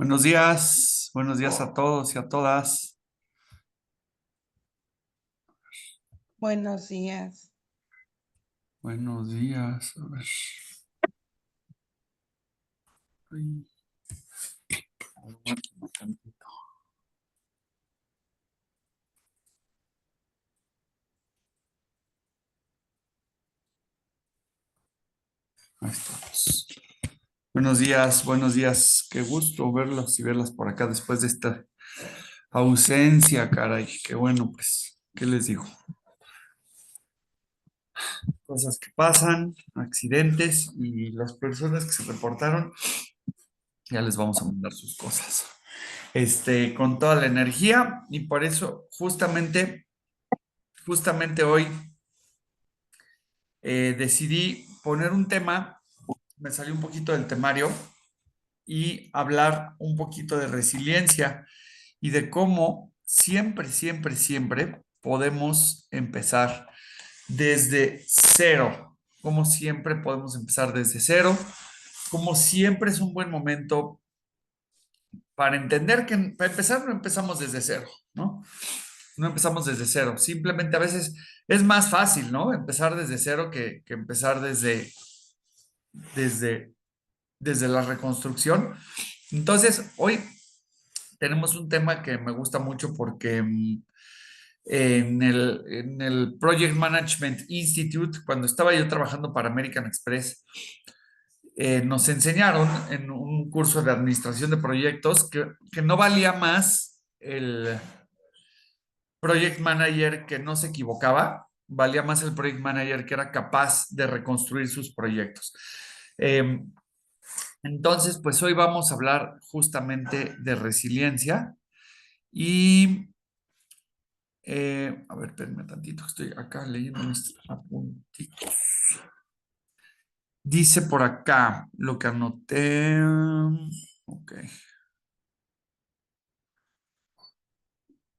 Buenos días a todos y a todas. Buenos días. Buenos días. A ver. Ay, aguántame tantito. Ahí estamos. Buenos días. Qué gusto verlos y verlas por acá después de esta ausencia, caray. Qué bueno, pues, ¿qué les digo? Cosas que pasan, accidentes y las personas que se reportaron, ya les vamos a mandar sus cosas. Con toda la energía y por eso justamente hoy decidí poner un tema, me salió un poquito del temario y hablar un poquito de resiliencia y de cómo siempre podemos empezar desde cero, como siempre podemos empezar desde cero, como siempre es un buen momento para entender que para empezar no empezamos desde cero, ¿no? No empezamos desde cero, simplemente a veces es más fácil, ¿no? Empezar desde cero que empezar desde, desde la reconstrucción. Entonces, hoy tenemos un tema que me gusta mucho porque en el Project Management Institute, cuando estaba yo trabajando para American Express, nos enseñaron en un curso de administración de proyectos que no valía más el project manager que no se equivocaba, valía más el project manager que era capaz de reconstruir sus proyectos. Eh, entonces, pues hoy vamos a hablar justamente de resiliencia y, a ver, espérenme tantito, estoy acá leyendo mis apuntitos. Dice por acá lo que anoté. Ok,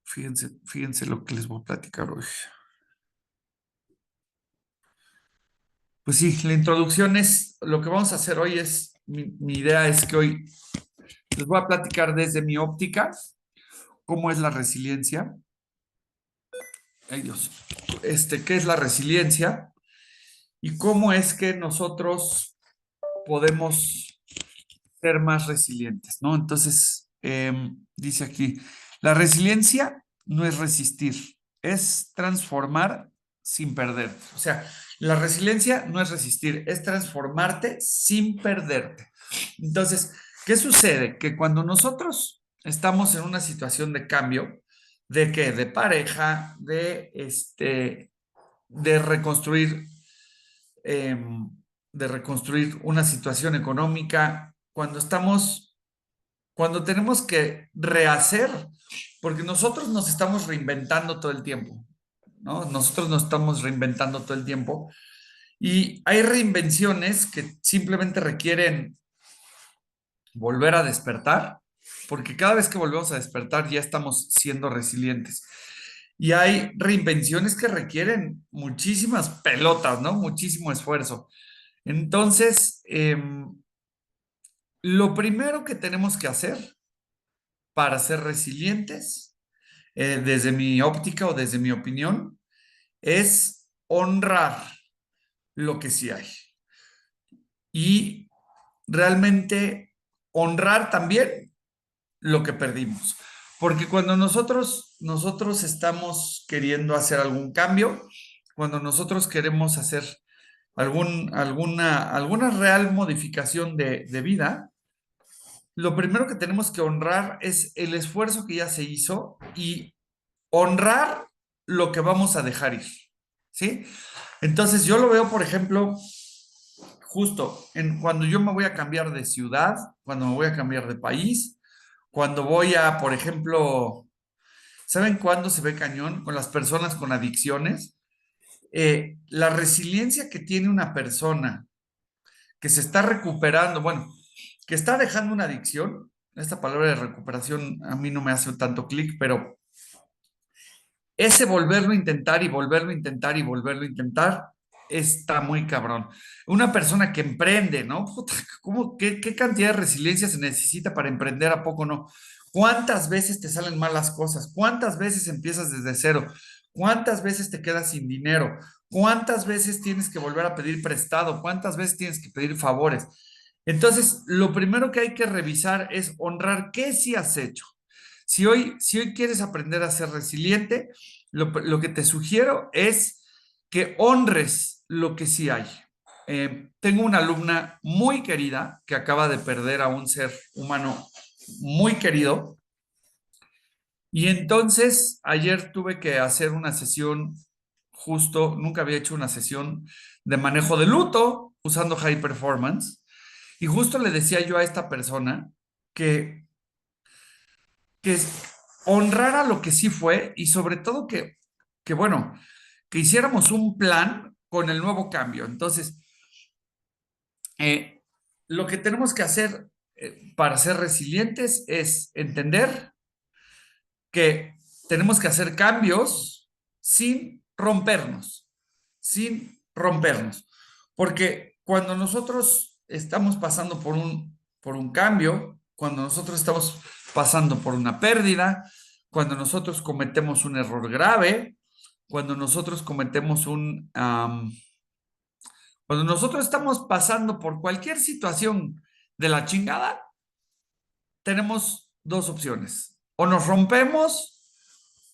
fíjense lo que les voy a platicar hoy. Pues sí, la introducción es, lo que vamos a hacer hoy es, mi idea es que hoy les voy a platicar desde mi óptica cómo es la resiliencia. Ay Dios, qué es la resiliencia y cómo es que nosotros podemos ser más resilientes, ¿no? Entonces, dice aquí, la resiliencia no es resistir, es transformar sin perder. O sea, la resiliencia no es resistir, es transformarte sin perderte. Entonces, ¿qué sucede? Que cuando nosotros estamos en una situación de cambio, ¿de qué? De pareja, de reconstruir, eh, de reconstruir una situación económica, cuando tenemos que rehacer, porque nosotros nos estamos reinventando todo el tiempo, ¿no? Nosotros nos estamos reinventando todo el tiempo y hay reinvenciones que simplemente requieren volver a despertar, porque cada vez que volvemos a despertar ya estamos siendo resilientes. Y hay reinvenciones que requieren muchísimas pelotas, ¿no? Muchísimo esfuerzo. Entonces, lo primero que tenemos que hacer para ser resilientes, desde mi óptica o desde mi opinión, es honrar lo que sí hay. Y realmente honrar también lo que perdimos. Porque cuando nosotros estamos queriendo hacer algún cambio, cuando nosotros queremos hacer alguna real modificación de vida, lo primero que tenemos que honrar es el esfuerzo que ya se hizo y honrar lo que vamos a dejar ir, ¿sí? Entonces yo lo veo, por ejemplo, justo cuando yo me voy a cambiar de ciudad, cuando me voy a cambiar de país, cuando voy a, por ejemplo, ¿saben cuándo se ve cañón? Con las personas con adicciones. La resiliencia que tiene una persona que se está recuperando, bueno, que está dejando una adicción, esta palabra de recuperación a mí no me hace tanto clic, pero ese volverlo a intentar y volverlo a intentar y volverlo a intentar, está muy cabrón. Una persona que emprende, ¿no? Puta, qué cantidad de resiliencia se necesita para emprender? ¿A poco no? ¿Cuántas veces te salen mal las cosas? ¿Cuántas veces empiezas desde cero? ¿Cuántas veces te quedas sin dinero? ¿Cuántas veces tienes que volver a pedir prestado? ¿Cuántas veces tienes que pedir favores? Entonces, lo primero que hay que revisar es honrar qué sí has hecho. Si hoy quieres aprender a ser resiliente, lo que te sugiero es que honres lo que sí hay. Tengo una alumna muy querida que acaba de perder a un ser humano muy querido y entonces ayer tuve que hacer una sesión, justo, nunca había hecho una sesión de manejo de luto usando High Performance y justo le decía yo a esta persona que, que honrara lo que sí fue y sobre todo que bueno, que hiciéramos un plan con el nuevo cambio. Entonces, lo que tenemos que hacer para ser resilientes es entender que tenemos que hacer cambios sin rompernos. Porque cuando nosotros estamos pasando por un cambio, cuando nosotros estamos pasando por una pérdida, cuando nosotros cometemos un error grave, cuando nosotros cometemos cuando nosotros estamos pasando por cualquier situación de la chingada, tenemos dos opciones. O nos rompemos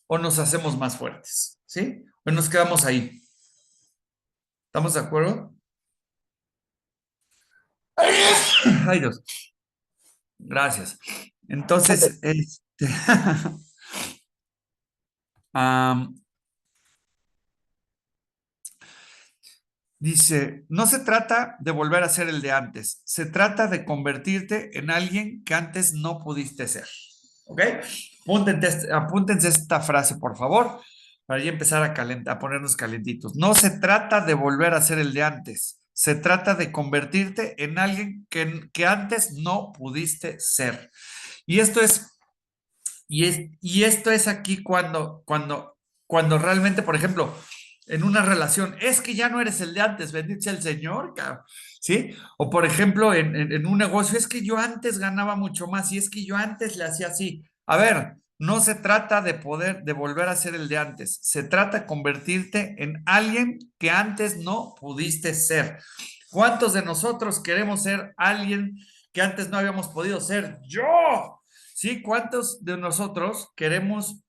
o nos hacemos más fuertes, ¿sí? O nos quedamos ahí. ¿Estamos de acuerdo? Ay, Dios. Gracias. Entonces, um, dice, no se trata de volver a ser el de antes, se trata de convertirte en alguien que antes no pudiste ser. ¿Ok? Apúntense esta frase, por favor, para ya empezar a ponernos calentitos. No se trata de volver a ser el de antes, se trata de convertirte en alguien que antes no pudiste ser. Y esto es, y esto es aquí cuando realmente, por ejemplo, en una relación, es que ya no eres el de antes, bendito sea el Señor, cabrón, ¿sí? O por ejemplo, en un negocio, es que yo antes ganaba mucho más y es que yo antes le hacía así. A ver, no se trata de volver a ser el de antes, se trata de convertirte en alguien que antes no pudiste ser. ¿Cuántos de nosotros queremos ser alguien que antes no habíamos podido ser? Yo. ¿Sí? ¿Cuántos de nosotros queremos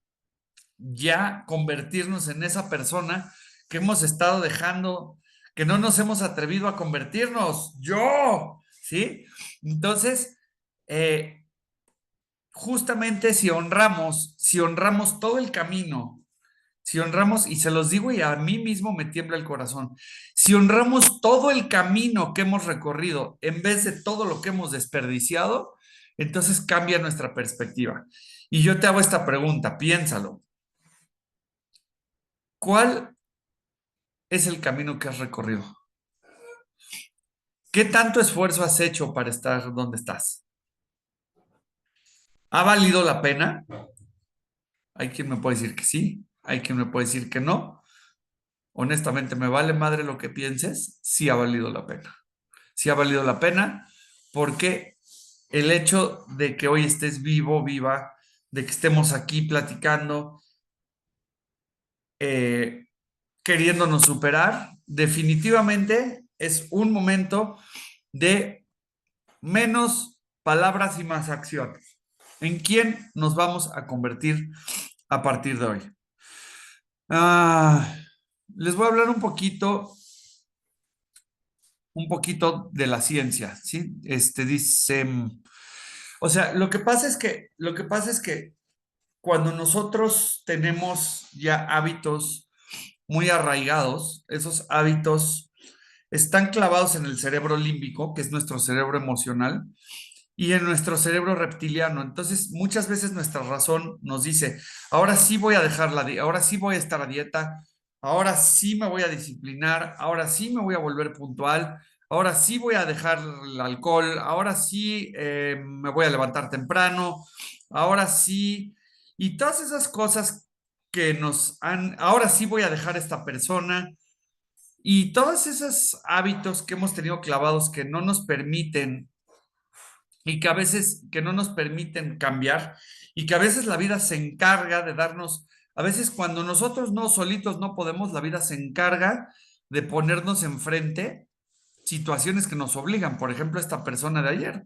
ya convertirnos en esa persona que hemos estado dejando, que no nos hemos atrevido a convertirnos? Yo, ¿sí? Entonces, justamente si honramos todo el camino, si honramos, y se los digo y a mí mismo me tiembla el corazón, si honramos todo el camino que hemos recorrido en vez de todo lo que hemos desperdiciado, entonces cambia nuestra perspectiva. Y yo te hago esta pregunta, piénsalo. ¿Cuál es el camino que has recorrido? ¿Qué tanto esfuerzo has hecho para estar donde estás? ¿Ha valido la pena? Hay quien me puede decir que sí, hay quien me puede decir que no. Honestamente, me vale madre lo que pienses, sí ha valido la pena. Sí ha valido la pena porque el hecho de que hoy estés vivo, viva, de que estemos aquí platicando, eh, queriéndonos superar, definitivamente es un momento de menos palabras y más acciones. ¿En quién nos vamos a convertir a partir de hoy? Ah, les voy a hablar un poquito de la ciencia, ¿sí? Dice, o sea, lo que pasa es que cuando nosotros tenemos ya hábitos muy arraigados, esos hábitos están clavados en el cerebro límbico, que es nuestro cerebro emocional, y en nuestro cerebro reptiliano. Entonces, muchas veces nuestra razón nos dice, ahora sí voy a ahora sí voy a estar a dieta, ahora sí me voy a disciplinar, ahora sí me voy a volver puntual, ahora sí voy a dejar el alcohol, ahora sí me voy a levantar temprano, ahora sí, y todas esas cosas ahora sí voy a dejar esta persona, Y todos esos hábitos que hemos tenido clavados que no nos permiten y que a veces que no nos permiten cambiar y que a veces la vida se encarga de darnos, a veces cuando nosotros no solitos no podemos, la vida se encarga de ponernos enfrente situaciones que nos obligan. Por ejemplo, esta persona de ayer.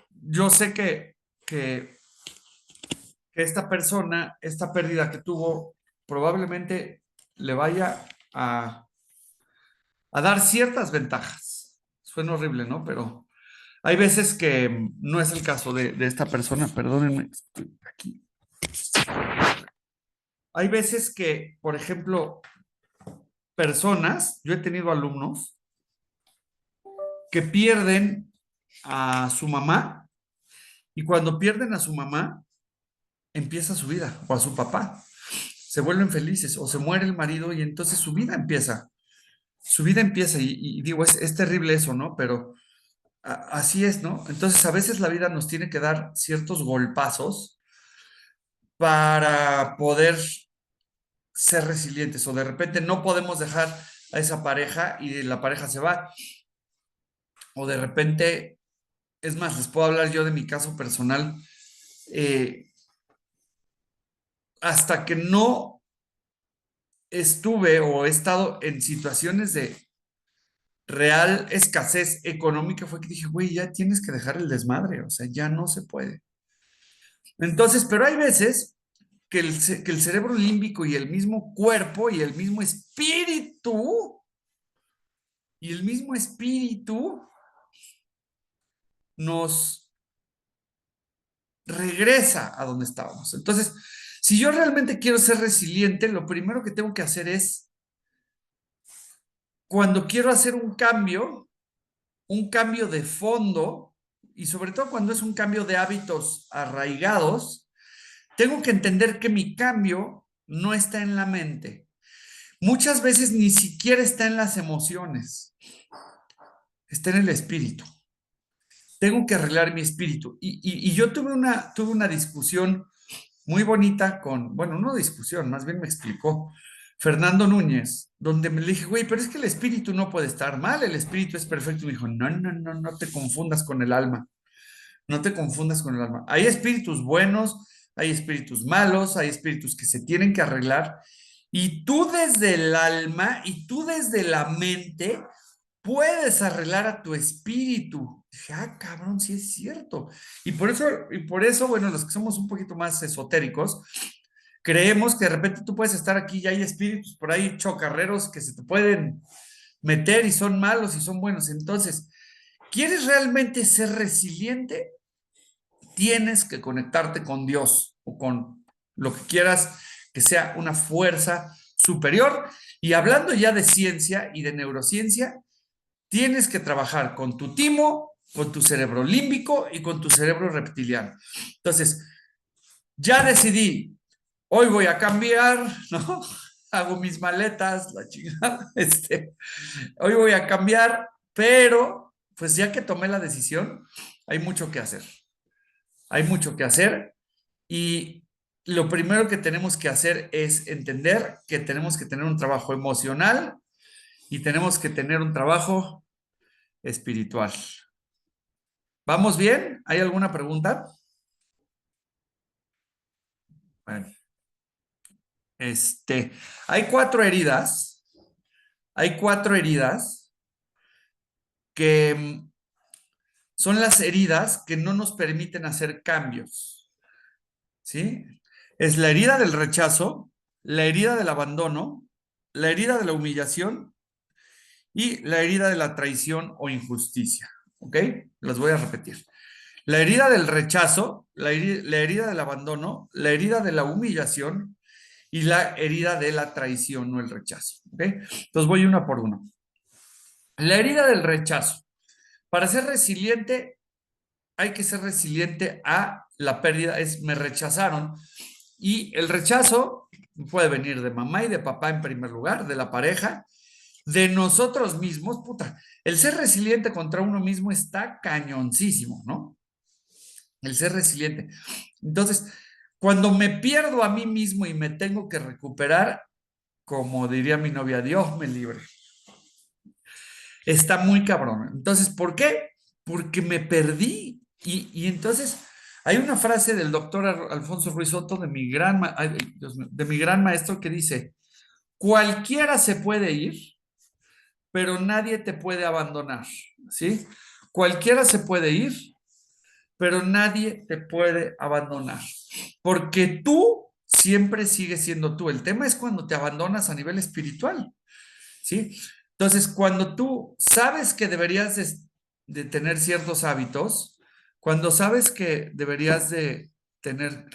Yo sé que esta persona, esta pérdida que tuvo, probablemente le vaya a dar ciertas ventajas. Suena horrible, ¿no? Pero hay veces que no es el caso de esta persona, perdónenme, estoy aquí. Hay veces que, por ejemplo, personas, yo he tenido alumnos que pierden a su mamá y cuando pierden a su mamá, empieza su vida, o a su papá. Se vuelven felices o se muere el marido y entonces su vida empieza. Su vida empieza y digo, es terrible eso, ¿no? Pero así es, ¿no? Entonces a veces la vida nos tiene que dar ciertos golpazos para poder ser resilientes o de repente no podemos dejar a esa pareja y la pareja se va o de repente, es más, les puedo hablar yo de mi caso personal, eh, hasta que no estuve o he estado en situaciones de real escasez económica fue que dije, güey, ya tienes que dejar el desmadre, o sea, ya no se puede. Entonces, pero hay veces que el cerebro límbico y el mismo cuerpo y el mismo espíritu nos regresa a donde estábamos. Entonces, si yo realmente quiero ser resiliente, lo primero que tengo que hacer es, cuando quiero hacer un cambio de fondo, y sobre todo cuando es un cambio de hábitos arraigados, tengo que entender que mi cambio no está en la mente. Muchas veces ni siquiera está en las emociones, está en el espíritu. Tengo que arreglar mi espíritu. Y yo tuve una discusión muy bonita con, bueno, no discusión, más bien me explicó Fernando Núñez, donde me le dije, güey, pero es que el espíritu no puede estar mal, el espíritu es perfecto. Y me dijo, no, no, no, no te confundas con el alma, no te confundas con el alma. Hay espíritus buenos, hay espíritus malos, hay espíritus que se tienen que arreglar. Y tú desde el alma y tú desde la mente puedes arreglar a tu espíritu. Dije, ah, cabrón, sí es cierto. Y por eso, bueno, los que somos un poquito más esotéricos, creemos que de repente tú puedes estar aquí y hay espíritus por ahí chocarreros que se te pueden meter y son malos y son buenos. Entonces, ¿quieres realmente ser resiliente? Tienes que conectarte con Dios o con lo que quieras que sea una fuerza superior. Y hablando ya de ciencia y de neurociencia, tienes que trabajar con tu timo, con tu cerebro límbico y con tu cerebro reptiliano. Entonces, ya decidí, hoy voy a cambiar, ¿no? Hago mis maletas, la chingada, hoy voy a cambiar, pero pues ya que tomé la decisión, hay mucho que hacer. Hay mucho que hacer y lo primero que tenemos que hacer es entender que tenemos que tener un trabajo emocional y tenemos que tener un trabajo espiritual. ¿Vamos bien? ¿Hay alguna pregunta? Bueno, este, hay cuatro heridas, hay cuatro heridas que son las heridas que no nos permiten hacer cambios, ¿sí? Es la herida del rechazo, la herida del abandono, la herida de la humillación y la herida de la traición o injusticia, ¿ok? Las voy a repetir. La herida del rechazo, la herida del abandono, la herida de la humillación y la herida de la traición o el rechazo, ¿ok? Entonces voy una por una. La herida del rechazo. Para ser resiliente, hay que ser resiliente a la pérdida, es me rechazaron. Y el rechazo puede venir de mamá y de papá en primer lugar, de la pareja, de nosotros mismos, puta. El ser resiliente contra uno mismo está cañoncísimo, ¿no? El ser resiliente. Entonces, cuando me pierdo a mí mismo y me tengo que recuperar, como diría mi novia, Dios me libre. Está muy cabrón. Entonces, ¿por qué? Porque me perdí. Y entonces hay una frase del doctor Alfonso Ruiz Soto, de mi gran maestro, que dice, cualquiera se puede ir, pero nadie te puede abandonar, ¿sí? Cualquiera se puede ir, pero nadie te puede abandonar, porque tú siempre sigues siendo tú. El tema es cuando te abandonas a nivel espiritual, ¿sí? Entonces, cuando tú sabes que deberías de tener ciertos hábitos, cuando sabes que deberías de tener,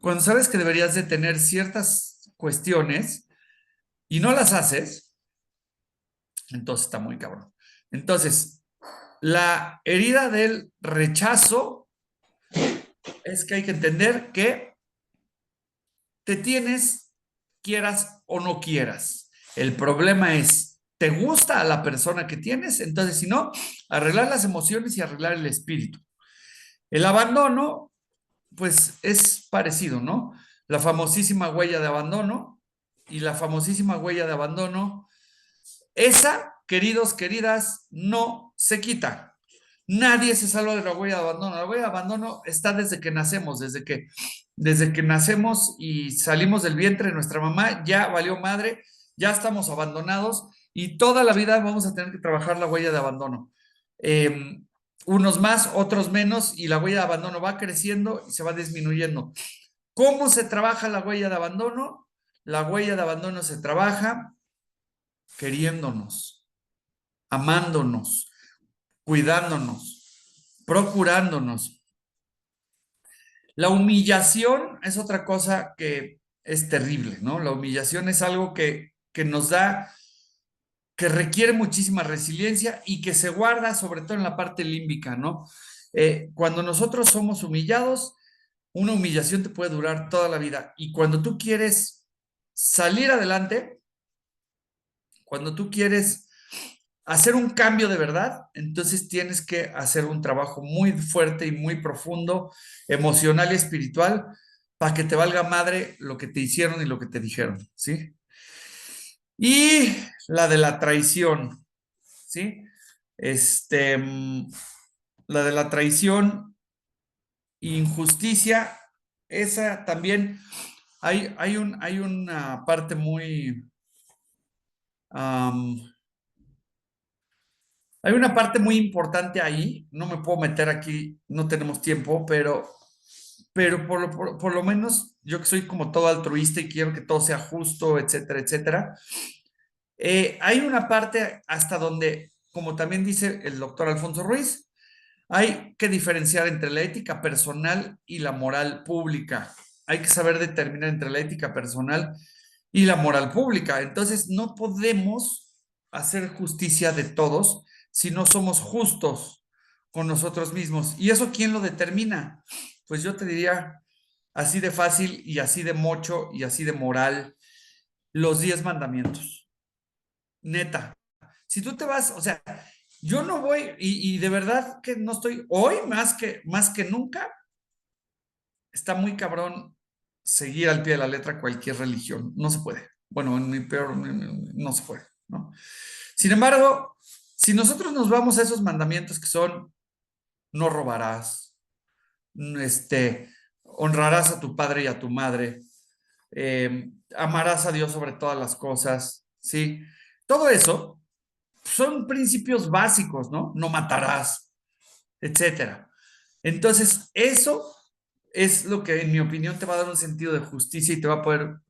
cuando sabes que deberías de tener ciertas cuestiones y no las haces, entonces está muy cabrón. Entonces, la herida del rechazo es que hay que entender que te tienes, quieras o no quieras. El problema es, ¿te gusta a la persona que tienes? Entonces, si no, arreglar las emociones y arreglar el espíritu. El abandono, pues es parecido, ¿no? La famosísima huella de abandono y la famosísima huella de abandono, esa, queridos, queridas, no se quita. Nadie se salva de la huella de abandono. La huella de abandono está desde que nacemos, desde que nacemos y salimos del vientre de nuestra mamá, ya valió madre, ya estamos abandonados y toda la vida vamos a tener que trabajar la huella de abandono. Eh, Unos más, otros menos, y la huella de abandono va creciendo y se va disminuyendo. ¿Cómo se trabaja la huella de abandono? La huella de abandono se trabaja queriéndonos, amándonos, cuidándonos, procurándonos. La humillación es otra cosa que es terrible, ¿no? La humillación es algo que nos da, que requiere muchísima resiliencia y que se guarda sobre todo en la parte límbica, ¿no? Cuando nosotros somos humillados, una humillación te puede durar toda la vida. Y cuando tú quieres salir adelante, cuando tú quieres hacer un cambio de verdad, entonces tienes que hacer un trabajo muy fuerte y muy profundo, emocional y espiritual, para que te valga madre lo que te hicieron y lo que te dijeron, ¿sí? Y la de la traición, ¿sí? Este, la de la traición, injusticia, esa también hay una parte muy, um, hay una parte muy importante ahí, no me puedo meter aquí, no tenemos tiempo, pero por lo menos yo que soy como todo altruista y quiero que todo sea justo, etcétera, etcétera, hay una parte hasta donde, como también dice el doctor Alfonso Ruiz, hay que diferenciar entre la ética personal y la moral pública. Hay que saber determinar entre la ética personal y la moral pública. Entonces, no podemos hacer justicia de todos si no somos justos con nosotros mismos. ¿Y eso quién lo determina? Pues yo te diría así de fácil y así de mocho y así de moral, los 10 mandamientos. Neta. Si tú te vas, o sea, yo no voy, y de verdad que no estoy, hoy más que nunca, está muy cabrón seguir al pie de la letra cualquier religión. No se puede. Bueno, en mi peor, no se puede, ¿no? Sin embargo, si nosotros nos vamos a esos mandamientos que son, no robarás, honrarás a tu padre y a tu madre, amarás a Dios sobre todas las cosas, ¿sí? Todo eso son principios básicos, ¿no? No matarás, etcétera. Entonces, eso es lo que, en mi opinión, te va a dar un sentido de justicia y te va a poder,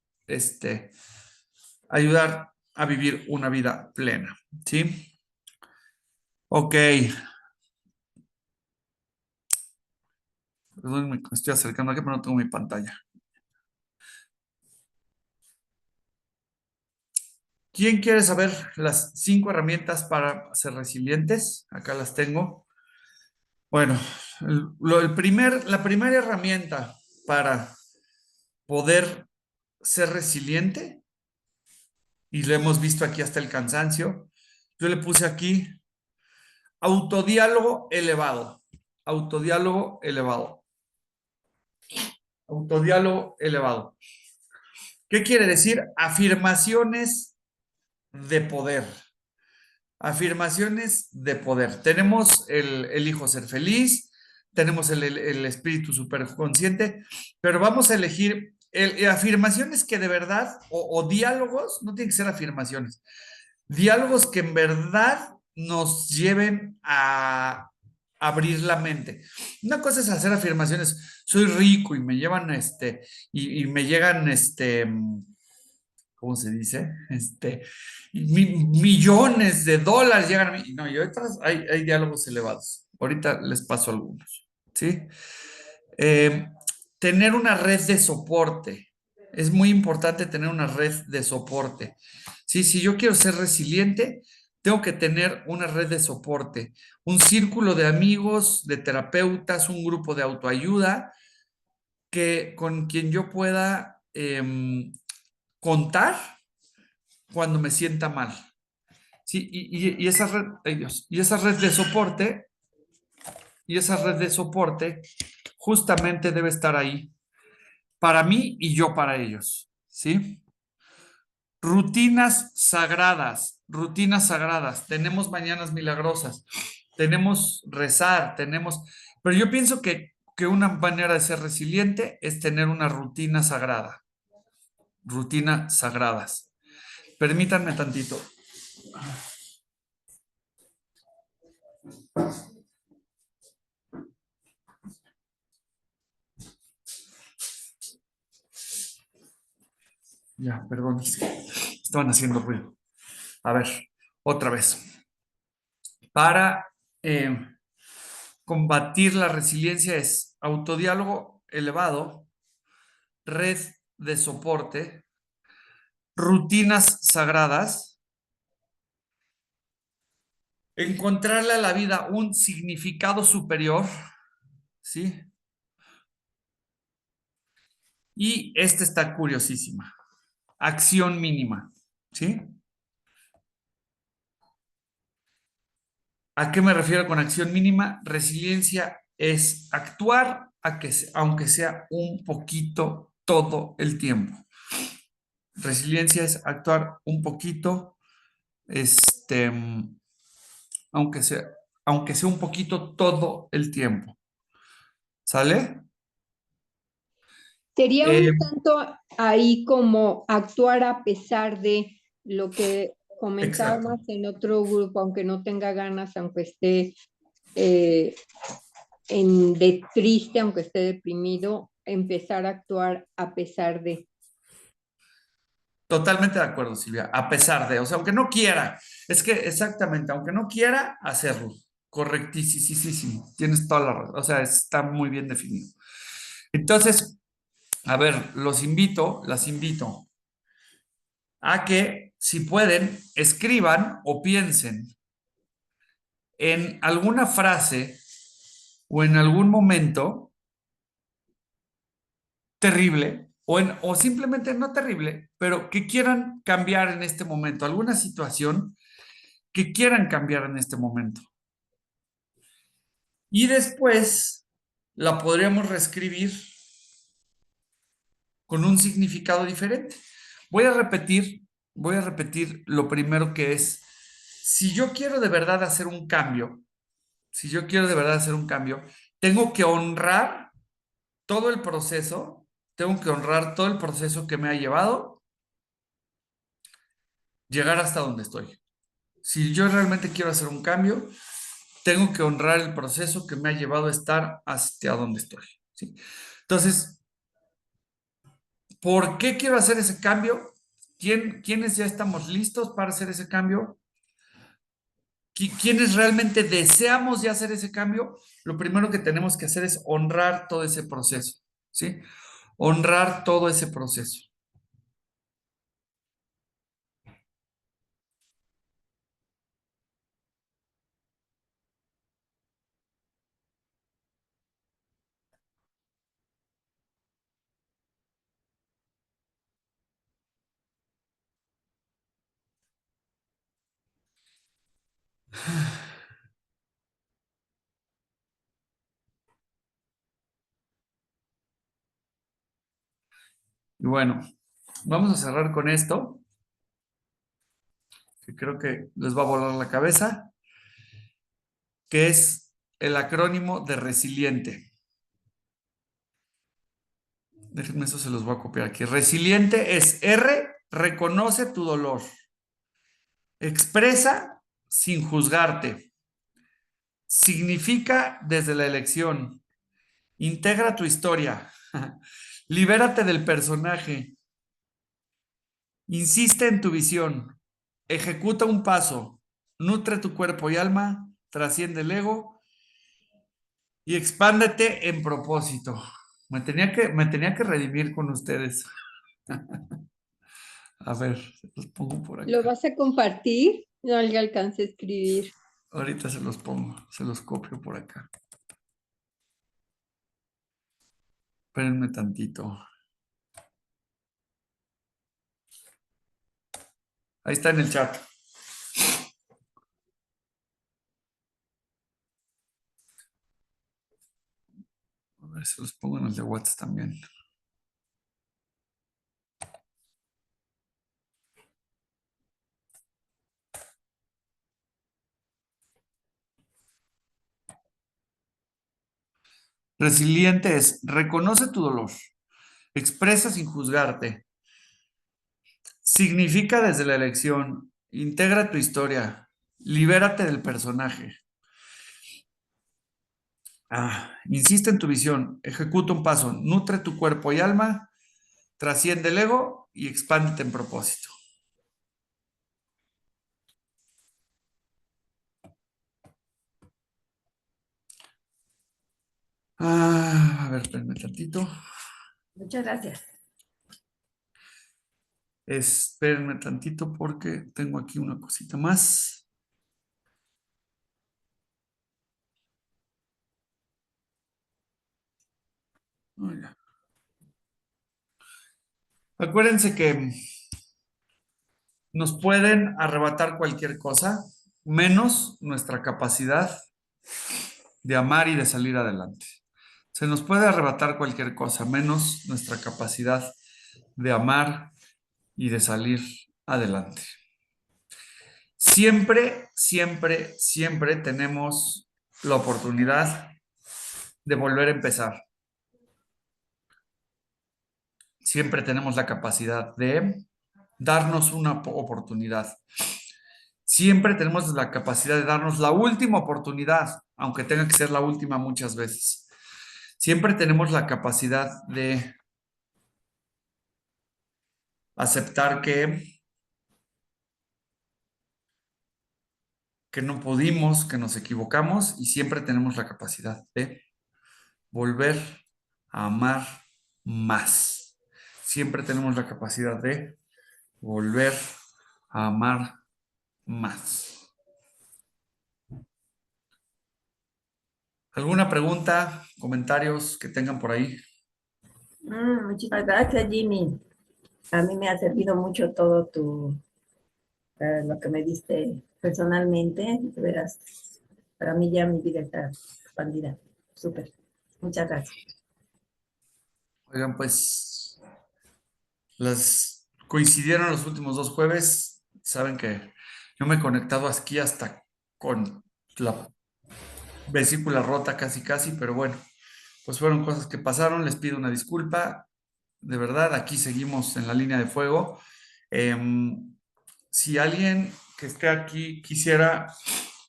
ayudar a vivir una vida plena, ¿sí? Ok. Perdón, me estoy acercando aquí, pero no tengo mi pantalla. ¿Quién quiere saber las 5 herramientas para ser resilientes? Acá las tengo. Bueno, la primera herramienta para poder ser resiliente, y lo hemos visto aquí hasta el cansancio, yo le puse aquí autodiálogo elevado. Autodiálogo elevado. Autodiálogo elevado. ¿Qué quiere decir? Afirmaciones de poder. Afirmaciones de poder. Tenemos el elijo ser feliz, tenemos el espíritu superconsciente, pero vamos a elegir afirmaciones que de verdad, o diálogos, no tienen que ser afirmaciones, diálogos que en verdad nos lleven a abrir la mente. Una cosa es hacer afirmaciones, soy rico y me llevan y me llegan ¿cómo se dice? Millones de dólares llegan a mí. No, y otras hay diálogos elevados. Ahorita les paso algunos, ¿sí? Eh, Tener una red de soporte. Es muy importante tener una red de soporte. ¿Sí? Si yo quiero ser resiliente, tengo que tener una red de soporte, un círculo de amigos, de terapeutas, un grupo de autoayuda con quien yo pueda contar cuando me sienta mal. Sí, y esa red, ay Dios, y esa red de soporte justamente debe estar ahí para mí y yo para ellos, ¿sí? Rutinas sagradas. Tenemos mañanas milagrosas, tenemos rezar, pero yo pienso que una manera de ser resiliente es tener una rutina sagrada, rutinas sagradas. Permítanme tantito. Ya, perdón, es que estaban haciendo ruido. A ver, otra vez. Para combatir la resiliencia es autodiálogo elevado, red de soporte, rutinas sagradas, encontrarle a la vida un significado superior, ¿sí? Y esta está curiosísima. Acción mínima, ¿sí? ¿A qué me refiero con acción mínima? Resiliencia es actuar aunque sea un poquito todo el tiempo. Resiliencia es actuar un poquito, este, aunque sea, aunque sea un poquito todo el tiempo. ¿Sale? Sería Eh, un tanto ahí como actuar a pesar de lo que exacto. comentábamos en otro grupo, aunque no tenga ganas, aunque esté eh, de triste, aunque esté deprimido, empezar a actuar a pesar de. Totalmente de acuerdo, Silvia. A pesar de, o sea, aunque no quiera, es que exactamente, aunque no quiera hacerlo. Correctísimo. Tienes toda la razón. O sea, está muy bien definido. Entonces, a ver, las invito a que, si pueden, escriban o piensen en alguna frase o en algún momento terrible o simplemente no terrible, pero que quieran cambiar en este momento, alguna situación que quieran cambiar en este momento. Y después la podríamos reescribir con un significado diferente. Voy a repetir lo primero que es, si yo quiero de verdad hacer un cambio, si yo quiero de verdad hacer un cambio, tengo que honrar todo el proceso, tengo que honrar todo el proceso que me ha llevado llegar hasta donde estoy. Si yo realmente quiero hacer un cambio, tengo que honrar el proceso que me ha llevado a estar hasta donde estoy. ¿Sí? Entonces, ¿por qué quiero hacer ese cambio? ¿Quiénes ya estamos listos para hacer ese cambio? ¿Quiénes realmente deseamos ya hacer ese cambio? Lo primero que tenemos que hacer es honrar todo ese proceso, ¿sí? Honrar todo ese proceso. Y bueno, vamos a cerrar con esto, que creo que les va a volar la cabeza, que es el acrónimo de resiliente. Déjenme, eso se los voy a copiar aquí. Resiliente es R, reconoce tu dolor. Expresa sin juzgarte. Significa desde la elección. Integra tu historia. Libérate del personaje. Insiste en tu visión. Ejecuta un paso. Nutre tu cuerpo y alma. Trasciende el ego. Y expándete en propósito. Me tenía que redimir con ustedes. A ver, los pongo por acá. ¿Lo vas a compartir? No le alcancé a escribir. Ahorita se los pongo, se los copio por acá. Espérenme tantito. Ahí está en el chat. A ver, se los pongo en el de WhatsApp también. Resiliente es, reconoce tu dolor, expresa sin juzgarte, significa desde la elección, integra tu historia, libérate del personaje. Insiste en tu visión, ejecuta un paso, nutre tu cuerpo y alma, trasciende el ego y expándete en propósito. A ver, espérenme tantito. Muchas gracias. Espérenme tantito porque tengo aquí una cosita más. Oiga. Acuérdense que nos pueden arrebatar cualquier cosa, menos nuestra capacidad de amar y de salir adelante. Se nos puede arrebatar cualquier cosa, menos nuestra capacidad de amar y de salir adelante. Siempre, siempre, siempre tenemos la oportunidad de volver a empezar. Siempre tenemos la capacidad de darnos una oportunidad. Siempre tenemos la capacidad de darnos la última oportunidad, aunque tenga que ser la última muchas veces. Siempre tenemos la capacidad de aceptar que no pudimos, que nos equivocamos, y siempre tenemos la capacidad de volver a amar más. Siempre tenemos la capacidad de volver a amar más. ¿Alguna pregunta, comentarios que tengan por ahí? Muchísimas gracias, Jimmy. A mí me ha servido mucho todo lo que me diste personalmente. De veras, para mí ya mi vida está expandida. Súper. Muchas gracias. Oigan, pues coincidieron los últimos 2 jueves. Saben que yo me he conectado aquí hasta con la vesícula rota casi, pero bueno, pues fueron cosas que pasaron. Les pido una disculpa. De verdad, aquí seguimos en la línea de fuego. Si alguien que esté aquí quisiera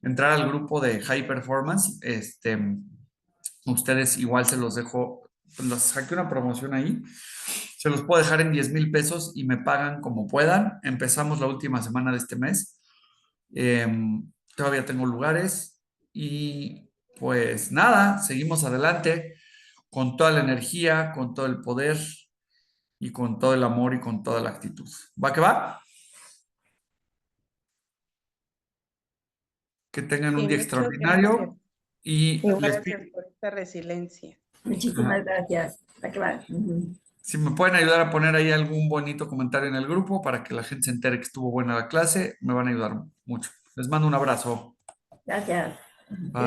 entrar al grupo de High Performance, ustedes igual se los dejo, les saqué una promoción ahí, se los puedo dejar en 10,000 pesos y me pagan como puedan. Empezamos la última semana de este mes. Todavía tengo lugares y pues nada, seguimos adelante con toda la energía, con todo el poder y con todo el amor y con toda la actitud. ¿Va que va? Que tengan un Sí, día muchas extraordinario gracias. y les Gracias pido, por esta resiliencia. Muchísimas gracias. ¿Para qué va? si me pueden ayudar a poner ahí algún bonito comentario en el grupo para que la gente se entere que estuvo buena la clase, me van a ayudar mucho. Les mando un abrazo. Gracias. Bye.